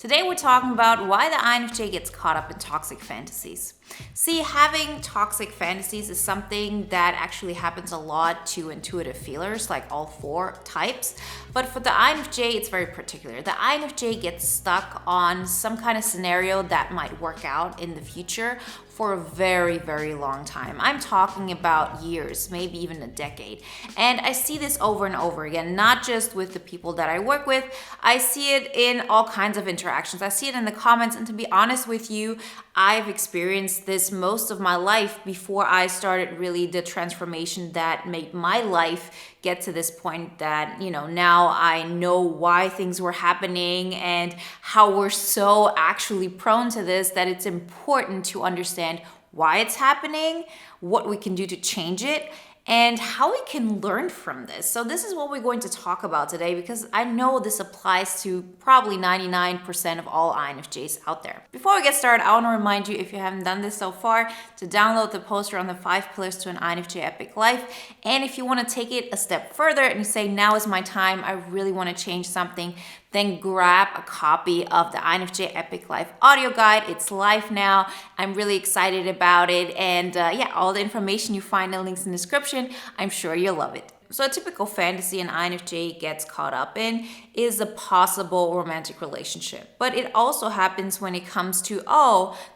Today we're talking about why the INFJ gets caught up in toxic fantasies. See, having toxic fantasies is something that actually happens a lot to intuitive feelers, like all four types. But for the INFJ, it's very particular. The INFJ gets stuck on some kind of scenario that might work out in the future for a very, very long time. I'm talking about years, maybe even a decade. And I see this over and over again, not just with the people that I work with. I see it in all kinds of interactions. I see it in the comments. And to be honest with you, I've experienced this most of my life before I started really the transformation that made my life get to this point that, now I know why things were happening and how we're so actually prone to this, that it's important to understand why it's happening, what we can do to change it, and how we can learn from this. So this is what we're going to talk about today, because I know this applies to probably 99% of all INFJs out there. Before we get started, I want to remind you, if you haven't done this so far, to download the poster on the 5 pillars to an INFJ epic life. And if you want to take it a step further and you say, now is my time, I really want to change something, then grab a copy of the INFJ Epic Life audio guide. It's live now. I'm really excited about it. And all the information you find in the links in the description, I'm sure you'll love it. So a typical fantasy an INFJ gets caught up in is a possible romantic relationship. But it also happens when it comes to,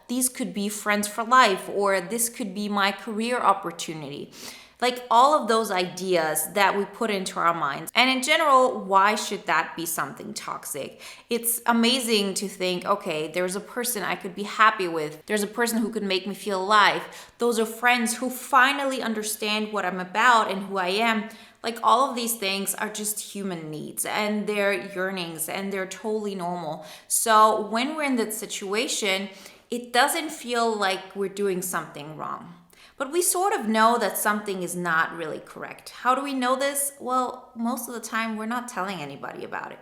these could be friends for life, or this could be my career opportunity. Like all of those ideas that we put into our minds. And in general, why should that be something toxic? It's amazing to think, okay, there's a person I could be happy with. There's a person who could make me feel alive. Those are friends who finally understand what I'm about and who I am. Like all of these things are just human needs and they're yearnings and they're totally normal. So when we're in that situation, it doesn't feel like we're doing something wrong. But we sort of know that something is not really correct. How do we know this? Well, most of the time we're not telling anybody about it.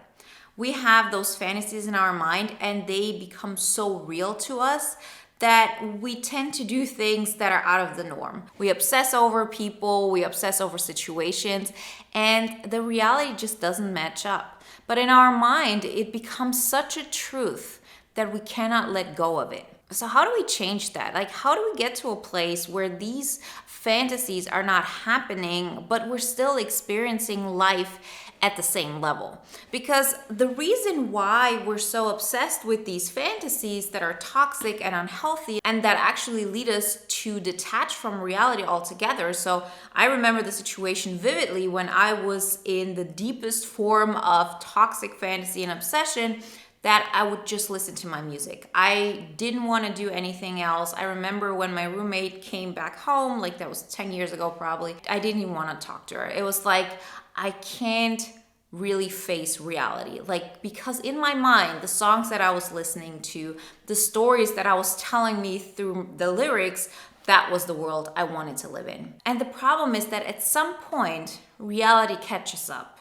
We have those fantasies in our mind and they become so real to us that we tend to do things that are out of the norm. We obsess over people, we obsess over situations, and the reality just doesn't match up. But in our mind, it becomes such a truth that we cannot let go of it. So how do we change that? Like, how do we get to a place where these fantasies are not happening, but we're still experiencing life at the same level? Because the reason why we're so obsessed with these fantasies that are toxic and unhealthy and that actually lead us to detach from reality altogether. So I remember the situation vividly when I was in the deepest form of toxic fantasy and obsession, that I would just listen to my music. I didn't want to do anything else. I remember when my roommate came back home, like that was 10 years ago probably, I didn't even want to talk to her. It was like, I can't really face reality. Like, because in my mind, the songs that I was listening to, the stories that I was telling me through the lyrics, that was the world I wanted to live in. And the problem is that at some point, reality catches up.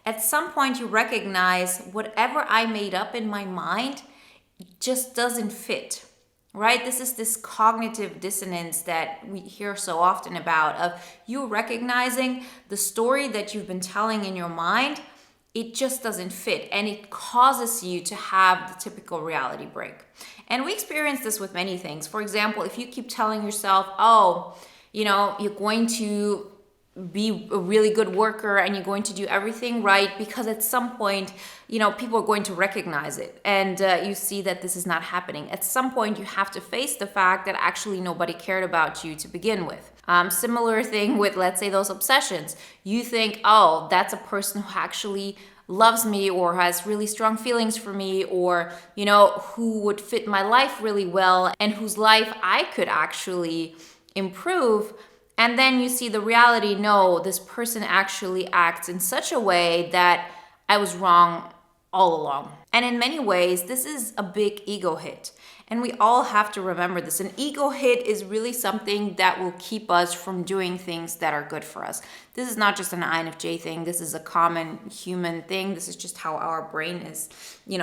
At some point, you recognize whatever I made up in my mind just doesn't fit, right? This is this cognitive dissonance that we hear so often about, of you recognizing the story that you've been telling in your mind, it just doesn't fit, and it causes you to have the typical reality break. And we experience this with many things. For example, if you keep telling yourself, you're going to be a really good worker and you're going to do everything right, because at some point, people are going to recognize it, and you see that this is not happening. At some point, you have to face the fact that actually nobody cared about you to begin with. Similar thing with, let's say, those obsessions. You think, that's a person who actually loves me or has really strong feelings for me, or, who would fit my life really well and whose life I could actually improve. And then you see the reality, no, this person actually acts in such a way that I was wrong all along. And in many ways, this is a big ego hit. And we all have to remember this. An ego hit is really something that will keep us from doing things that are good for us. This is not just an INFJ thing. This is a common human thing. This is just how our brain is,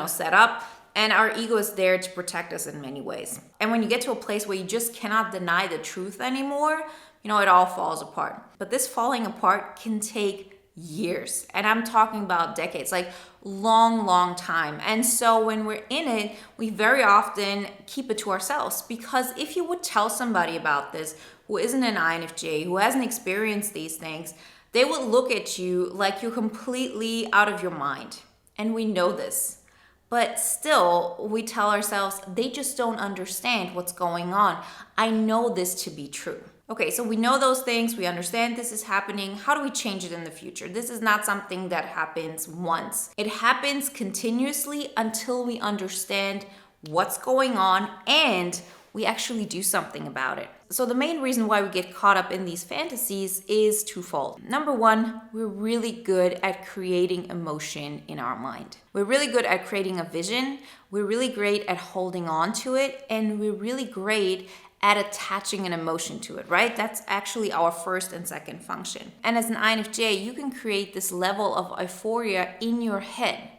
set up. And our ego is there to protect us in many ways. And when you get to a place where you just cannot deny the truth anymore, it all falls apart. But this falling apart can take years. And I'm talking about decades, like long time. And so when we're in it, we very often keep it to ourselves, because if you would tell somebody about this who isn't an INFJ, who hasn't experienced these things, they would look at you like you're completely out of your mind. And we know this. But still, we tell ourselves, they just don't understand what's going on. I know this to be true. Okay, so we know those things, we understand this is happening. How do we change it in the future? This is not something that happens once. It happens continuously until we understand what's going on and we actually do something about it. So the main reason why we get caught up in these fantasies is twofold. Number one, we're really good at creating emotion in our mind. We're really good at creating a vision. We're really great at holding on to it. And we're really great at attaching an emotion to it, right? That's actually our first and second function. And as an INFJ, you can create this level of euphoria in your head,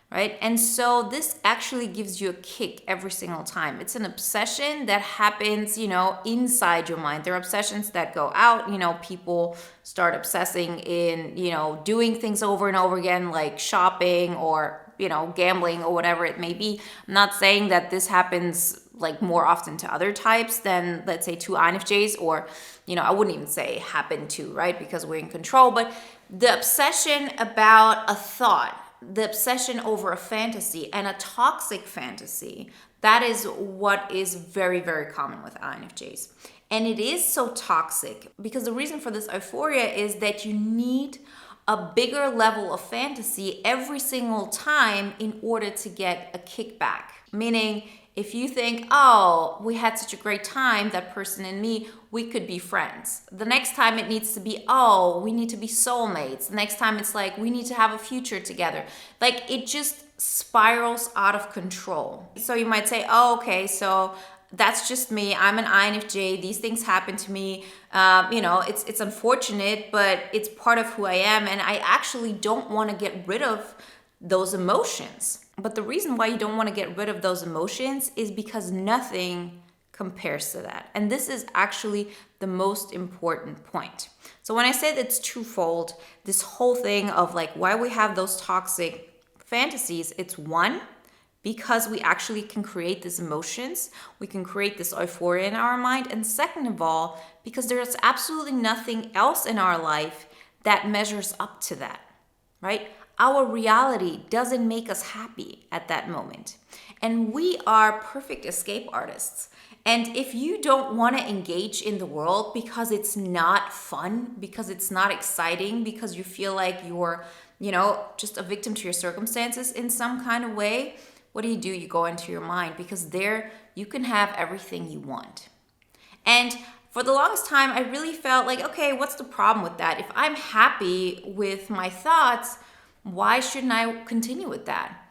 right? And so this actually gives you a kick every single time. It's an obsession that happens, inside your mind. There are obsessions that go out, people start obsessing in, doing things over and over again, like shopping or, gambling or whatever it may be. I'm not saying that this happens like more often to other types than, let's say, to INFJs, or, I wouldn't even say happen to, right? Because we're in control. But the obsession about a thought, the obsession over a fantasy and a toxic fantasy, that is what is very, very common with INFJs. And it is so toxic because the reason for this euphoria is that you need a bigger level of fantasy every single time in order to get a kickback. Meaning, if you think, oh, we had such a great time, that person and me, we could be friends. The next time it needs to be, oh, we need to be soulmates. The next time it's like, we need to have a future together. Like, it just spirals out of control. So you might say, oh, okay, so that's just me. I'm an INFJ. These things happen to me. It's unfortunate, but it's part of who I am. And I actually don't want to get rid of those emotions. But the reason why you don't want to get rid of those emotions is because nothing compares to that. And this is actually the most important point. So when I say that it's twofold, this whole thing of like why we have those toxic fantasies, it's one, because we actually can create these emotions, we can create this euphoria in our mind. And second of all, because there's absolutely nothing else in our life that measures up to that, right? Our reality doesn't make us happy at that moment. And we are perfect escape artists. And if you don't want to engage in the world because it's not fun, because it's not exciting, because you feel like you're, just a victim to your circumstances in some kind of way, what do? You go into your mind, because there you can have everything you want. And for the longest time, I really felt like, okay, what's the problem with that? If I'm happy with my thoughts, why shouldn't I continue with that?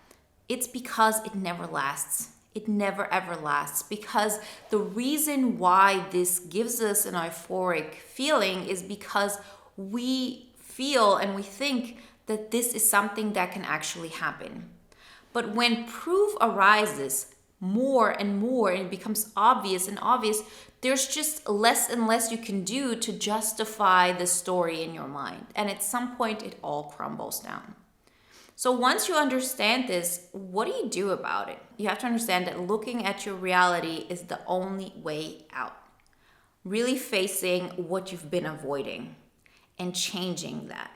It's because it never lasts. It never ever lasts, because the reason why this gives us an euphoric feeling is because we feel and we think that this is something that can actually happen. But when proof arises more and more and it becomes obvious and obvious, there's just less and less you can do to justify the story in your mind. And at some point, it all crumbles down. So once you understand this, what do you do about it? You have to understand that looking at your reality is the only way out. Really facing what you've been avoiding and changing that.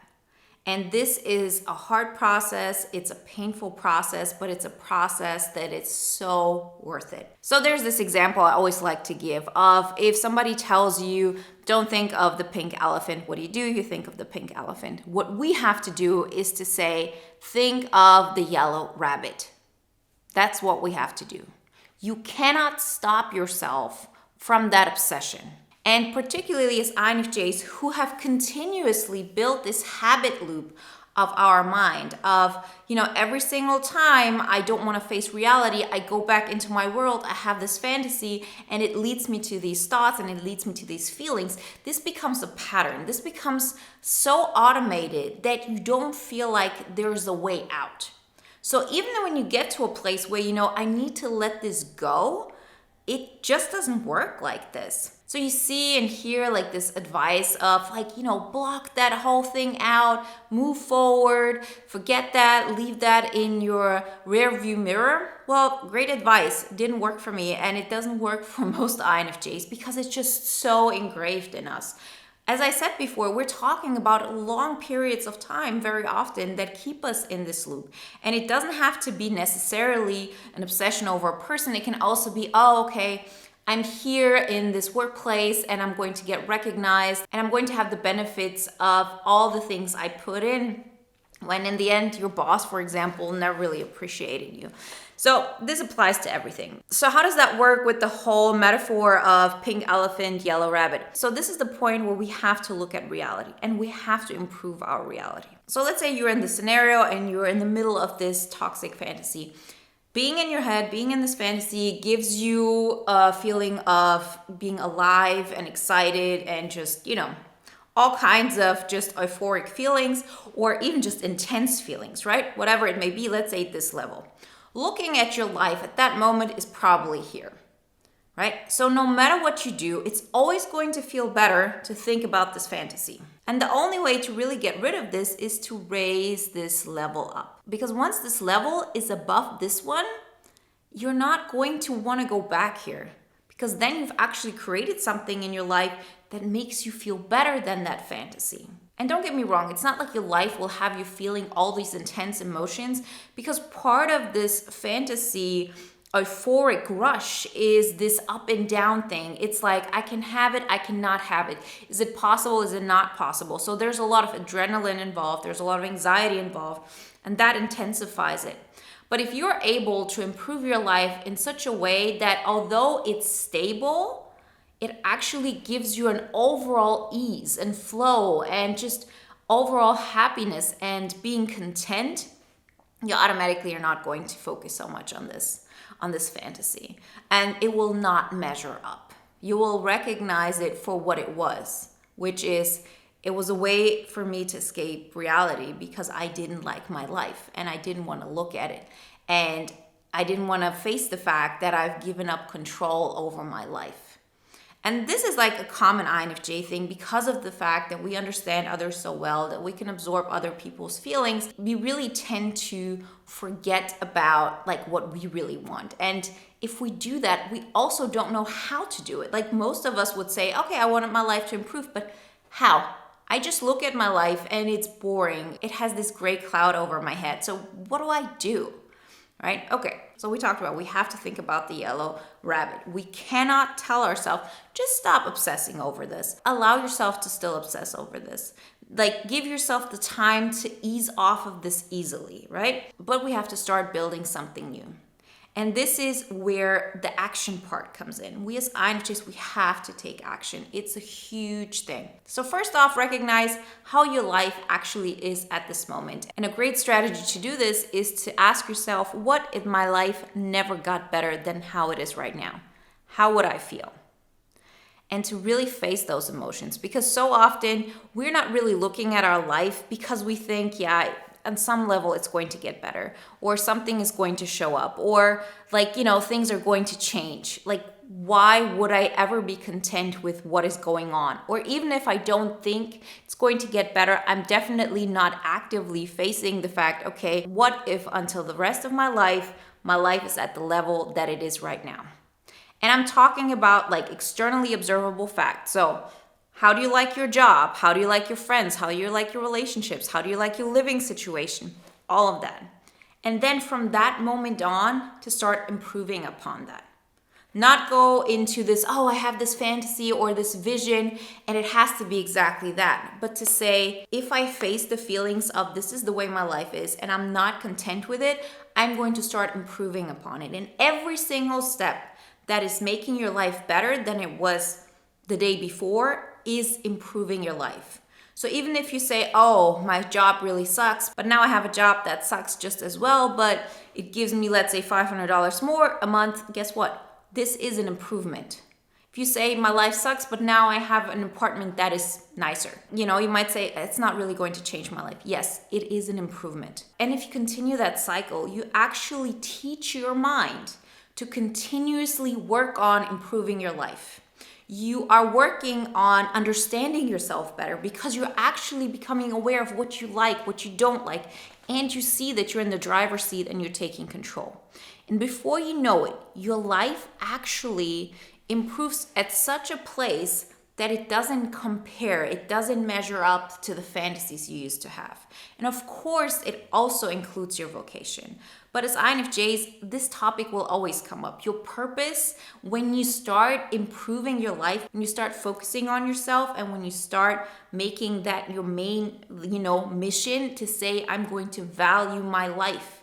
And this is a hard process, it's a painful process, but it's a process that is so worth it. So there's this example I always like to give of if somebody tells you, don't think of the pink elephant, what do? You think of the pink elephant. What we have to do is to say, think of the yellow rabbit. That's what we have to do. You cannot stop yourself from that obsession. And particularly as INFJs who have continuously built this habit loop of our mind of, every single time I don't want to face reality, I go back into my world, I have this fantasy, and it leads me to these thoughts and it leads me to these feelings. This becomes a pattern. This becomes so automated that you don't feel like there's a way out. So even when you get to a place where, I need to let this go, it just doesn't work like this. So you see and hear like this advice of like, block that whole thing out, move forward, forget that, leave that in your rear view mirror. Well, great advice. Didn't work for me, and it doesn't work for most INFJs because it's just so engraved in us. As I said before, we're talking about long periods of time very often that keep us in this loop. And it doesn't have to be necessarily an obsession over a person. It can also be, oh, okay, I'm here in this workplace and I'm going to get recognized and I'm going to have the benefits of all the things I put in, when in the end, your boss, for example, never really appreciated you. So this applies to everything. So how does that work with the whole metaphor of pink elephant, yellow rabbit? So this is the point where we have to look at reality and we have to improve our reality. So let's say you're in this scenario and you're in the middle of this toxic fantasy. Being in your head, being in this fantasy gives you a feeling of being alive and excited and just, all kinds of just euphoric feelings or even just intense feelings, right? Whatever it may be, let's say at this level. Looking at your life at that moment is probably here, right? So no matter what you do, it's always going to feel better to think about this fantasy. And the only way to really get rid of this is to raise this level up. Because once this level is above this one, you're not going to want to go back here. Because then you've actually created something in your life that makes you feel better than that fantasy. And don't get me wrong, it's not like your life will have you feeling all these intense emotions, because part of this fantasy euphoric rush is this up and down thing. It's like, I can have it, I cannot have it. Is it possible? Is it not possible? So there's a lot of adrenaline involved, there's a lot of anxiety involved, and that intensifies it. But if you're able to improve your life in such a way that although it's stable, it actually gives you an overall ease and flow and just overall happiness and being content, you automatically are not going to focus so much on this fantasy. And it will not measure up. You will recognize it for what it was, which is, it was a way for me to escape reality because I didn't like my life and I didn't want to look at it. And I didn't want to face the fact that I've given up control over my life. And this is like a common INFJ thing because of the fact that we understand others so well, that we can absorb other people's feelings. We really tend to forget about like what we really want. And if we do that, we also don't know how to do it. Like most of us would say, okay, I wanted my life to improve, but how? I just look at my life and it's boring. It has this gray cloud over my head. So what do I do? Right? Okay, so we talked about we have to think about the yellow rabbit. We cannot tell ourselves, just stop obsessing over this. Allow yourself to still obsess over this. Like, give yourself the time to ease off of this easily, right? But we have to start building something new. And this is where the action part comes in. We as INFJs, we have to take action. It's a huge thing. So first off, recognize how your life actually is at this moment. And a great strategy to do this is to ask yourself, what if my life never got better than how it is right now? How would I feel? And to really face those emotions, because so often we're not really looking at our life because we think, yeah, on some level it's going to get better, or something is going to show up, or like, things are going to change. Like, why would I ever be content with what is going on? Or even if I don't think it's going to get better, I'm definitely not actively facing the fact, okay, what if until the rest of my life is at the level that it is right now? And I'm talking about like externally observable facts. So how do you like your job? How do you like your friends? How do you like your relationships? How do you like your living situation? All of that. And then from that moment on, to start improving upon that. Not go into this, oh, I have this fantasy or this vision, and it has to be exactly that. But to say, if I face the feelings of this is the way my life is, and I'm not content with it, I'm going to start improving upon it. And every single step that is making your life better than it was the day before is improving your life. So even if you say, oh, my job really sucks, but now I have a job that sucks just as well, but it gives me, let's say, $500 more a month, guess what? This is an improvement. If you say my life sucks, but now I have an apartment that is nicer, you might say it's not really going to change my life. Yes, it is an improvement. And if you continue that cycle, you actually teach your mind to continuously work on improving your life. You are working on understanding yourself better because you're actually becoming aware of what you like, what you don't like, and you see that you're in the driver's seat and you're taking control. And before you know it, your life actually improves at such a place that it doesn't compare, it doesn't measure up to the fantasies you used to have. And of course, it also includes your vocation. But as INFJs, this topic will always come up. Your purpose, when you start improving your life, when you start focusing on yourself, and when you start making that your main, mission to say, I'm going to value my life,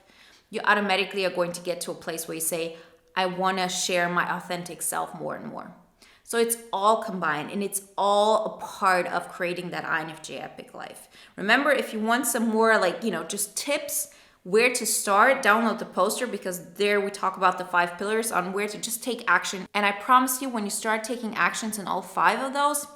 you automatically are going to get to a place where you say, I want to share my authentic self more and more. So it's all combined, and it's all a part of creating that INFJ epic life. Remember, if you want some more just tips where to start, download the poster, because there we talk about the 5 pillars on where to just take action. And I promise you, when you start taking actions in all 5 of those,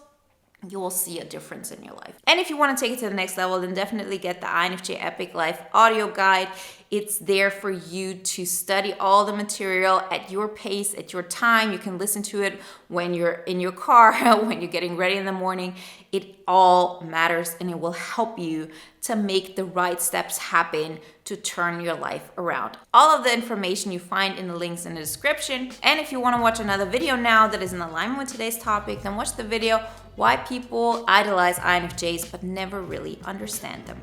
you will see a difference in your life. And if you want to take it to the next level, then definitely get the INFJ Epic Life audio guide. It's there for you to study all the material at your pace, at your time. You can listen to it when you're in your car, when you're getting ready in the morning. It all matters, and it will help you to make the right steps happen to turn your life around. All of the information you find in the links in the description. And if you want to watch another video now that is in alignment with today's topic, then watch the video Why People Idolize INFJs but Never Really Understand Them.